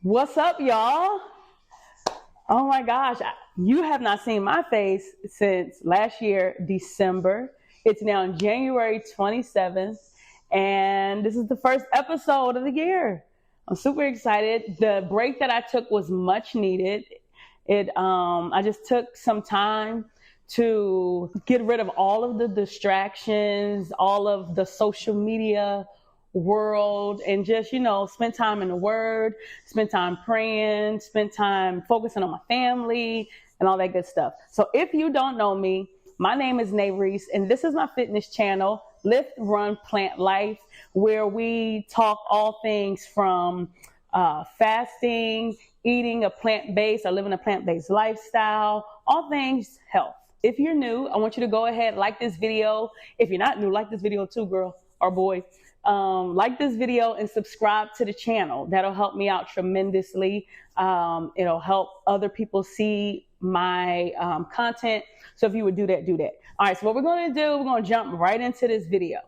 What's up, y'all? Oh my gosh, you have not seen my face since last year, December. It's now January 27th, and this is the first episode of the year. I'm super excited. The break that I took was much needed. I just took some time to get rid of all of the distractions, all of the social media world, and just, spend time in the Word, spend time praying, spend time focusing on my family and all that good stuff. So if you don't know me, my name is Reese, and this is my fitness channel, Lift, Run, Plant Life, where we talk all things from fasting, eating a plant-based or living a plant-based lifestyle, all things health. If you're new, I want you to go ahead, like this video. If you're not new, like this video too, girl or boy. Like this video and subscribe to the channel. That'll help me out tremendously. It'll help other people see my content. So if you would do that, do that. All right, so what we're going to do, we're going to jump right into this video.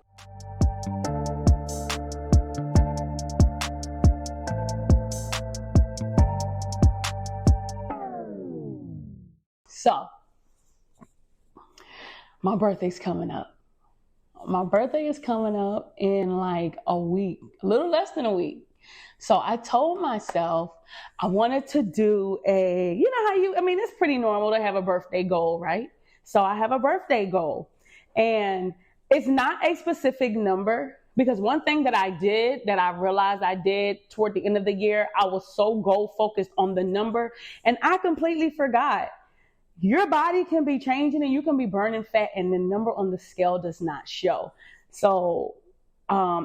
So, my birthday's coming up. My birthday is coming up in like a week, a little less than a week. So I told myself I wanted to do it's pretty normal to have a birthday goal, right? So I have a birthday goal, and it's not a specific number, because one thing that I realized I did toward the end of the year, I was so goal focused on the number, and I completely forgot. Your body can be changing and you can be burning fat, and the number on the scale does not show. So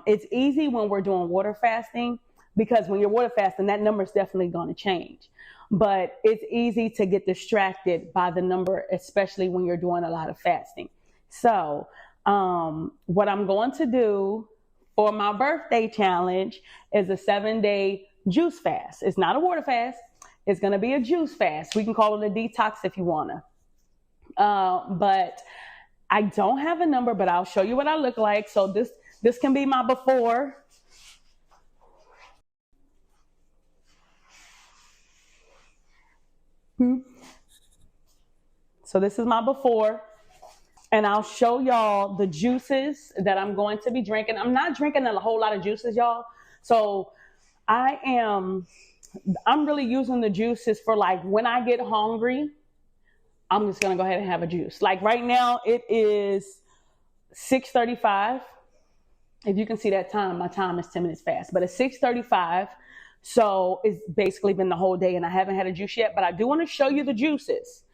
it's easy when we're doing water fasting, because when you're water fasting, that number is definitely going to change. But it's easy to get distracted by the number, especially when you're doing a lot of fasting. So what I'm going to do for my birthday challenge is a 7-day juice fast. It's not a water fast. It's going to be a juice fast. We can call it a detox if you want to. But I don't have a number, but I'll show you what I look like. So this can be my before. So this is my before. And I'll show y'all the juices that I'm going to be drinking. I'm not drinking a whole lot of juices, y'all. So I'm really using the juices for, like, when I get hungry, I'm just going to go ahead and have a juice. Like right now, it is 6:35. If you can see that time, my time is 10 minutes fast, but it's 6:35. So it's basically been the whole day and I haven't had a juice yet, but I do want to show you the juices.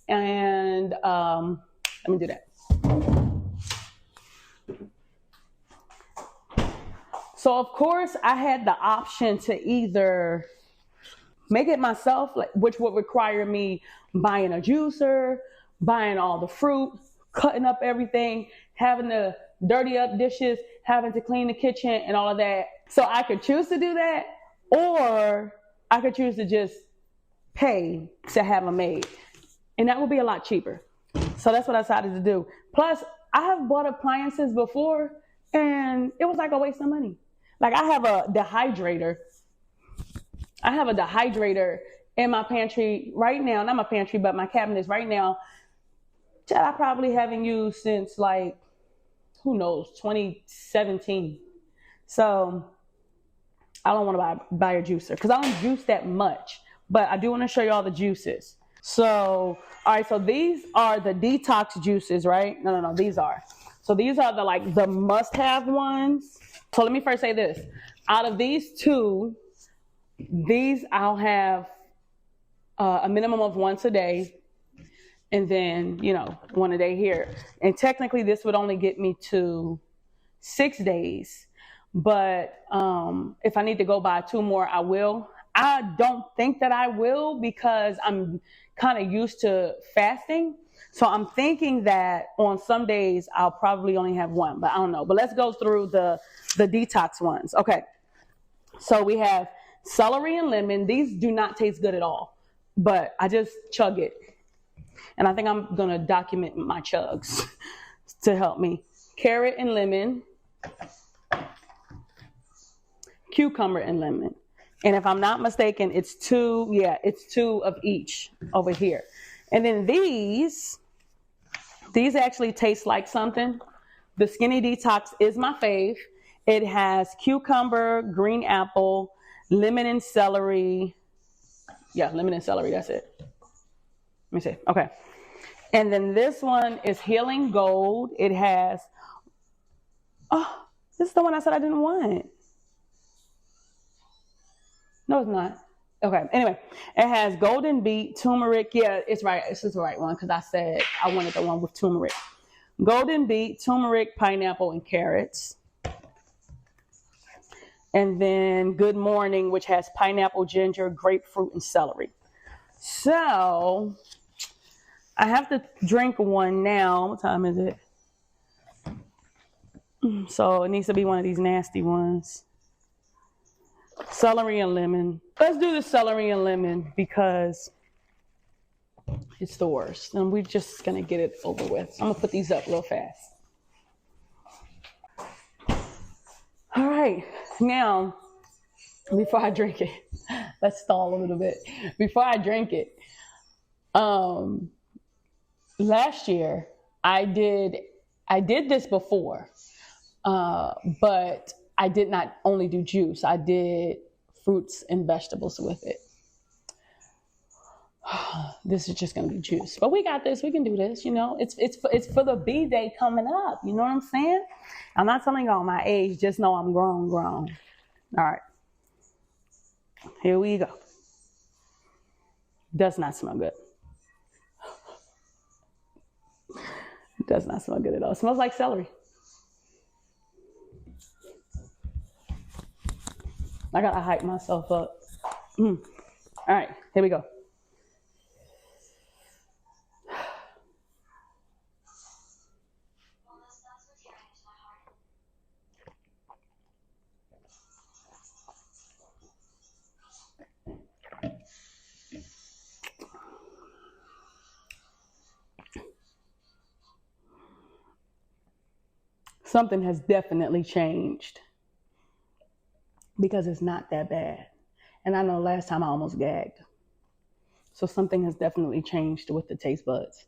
And let me do that. So of course I had the option to either make it myself, which would require me buying a juicer, buying all the fruit, cutting up everything, having to dirty up dishes, having to clean the kitchen and all of that. So I could choose to do that, or I could choose to just pay to have them made. And that would be a lot cheaper. So that's what I decided to do. Plus, I have bought appliances before and it was like a waste of money. Like I have a dehydrator in my pantry right now. Not my pantry, but my cabinets right now, that I probably haven't used since, like, who knows, 2017. So I don't want to buy a juicer because I don't juice that much. But I do want to show you all the juices. So, all right, so these are the detox juices, right? No, these are. So these are the must-have ones. So let me first say this. Out of these two, these I'll have a minimum of once a day, and then, one a day here. And technically this would only get me to 6 days. But if I need to go buy 2 more, I will. I don't think that I will, because I'm kind of used to fasting. So I'm thinking that on some days I'll probably only have 1, but I don't know. But let's go through the detox ones. Okay. So we have celery and lemon. These do not taste good at all, but I just chug it. And I think I'm going to document my chugs to help me. Carrot and lemon. Cucumber and lemon. And if I'm not mistaken, it's two. Yeah, it's two of each over here. And then these actually taste like something. The Skinny Detox is my fave. It has cucumber, green apple, lemon and celery. Yeah, lemon and celery, that's it. Let me see. Okay. And then this one is Healing Gold. It has, oh, this is the one I said I didn't want. No, it's not. Okay. Anyway, it has golden beet, turmeric. Yeah, it's right. This is the right one because I said I wanted the one with turmeric. Golden beet, turmeric, pineapple, and carrots. And then Good Morning, which has pineapple, ginger, grapefruit, and celery. So I have to drink one now. What time is it? So it needs to be one of these nasty ones. Celery and lemon. Let's do the celery and lemon because it's the worst. And we're just going to get it over with. So I'm going to put these up real fast. All right. Now, before I drink it, let's stall a little bit. Before I drink it, last year I did this before, but I did not only do juice. I did fruits and vegetables with it. This is just gonna be juice, but we got this. We can do this. You know, it's for the B-Day coming up. You know what I'm saying? I'm not telling y'all my age. Just know I'm grown. All right, here we go. Does not smell good. Does not smell good at all. It smells like celery. I gotta hype myself up. All right, here we go. Something has definitely changed because it's not that bad. And I know last time I almost gagged. So something has definitely changed with the taste buds.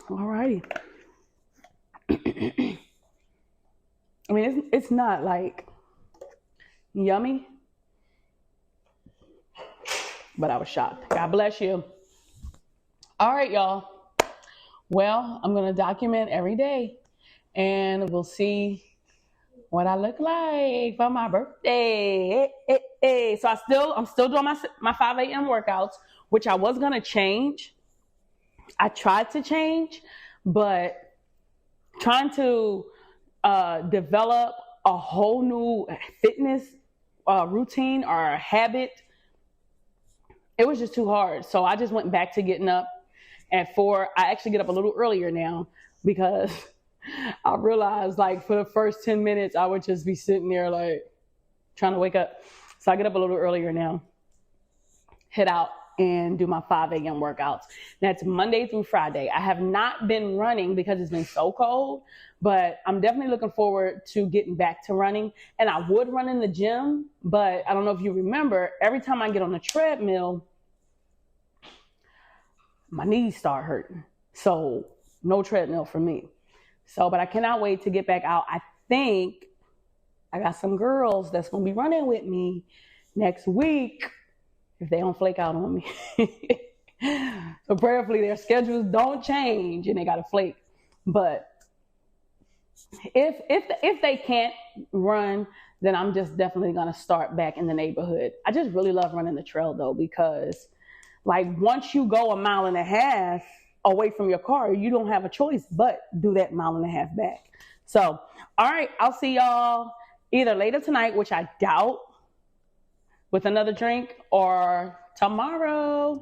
All righty. I mean, it's not like yummy, but I was shocked. God bless you. All right, y'all. Well, I'm going to document every day and we'll see what I look like for my birthday. So I'm still doing my 5 a.m. workouts, which I was going to change. I tried to change, but trying to develop a whole new fitness routine or habit, it was just too hard. So I just went back to getting up at 4. I actually get up a little earlier now because I realized like for the first 10 minutes, I would just be sitting there like trying to wake up. So I get up a little earlier now, head out and do my 5 a.m. workouts. That's Monday through Friday. I have not been running because it's been so cold, but I'm definitely looking forward to getting back to running. And I would run in the gym, but I don't know if you remember, every time I get on the treadmill, my knees start hurting. So no treadmill for me. So, but I cannot wait to get back out. I think I got some girls that's going to be running with me next week if they don't flake out on me. So prayerfully their schedules don't change and they got to flake. But if they can't run, then I'm just definitely going to start back in the neighborhood. I just really love running the trail though, because like once you go 1.5 miles away from your car, you don't have a choice but do that 1.5 miles back. So, all right, I'll see y'all either later tonight, which I doubt, with another drink, or tomorrow.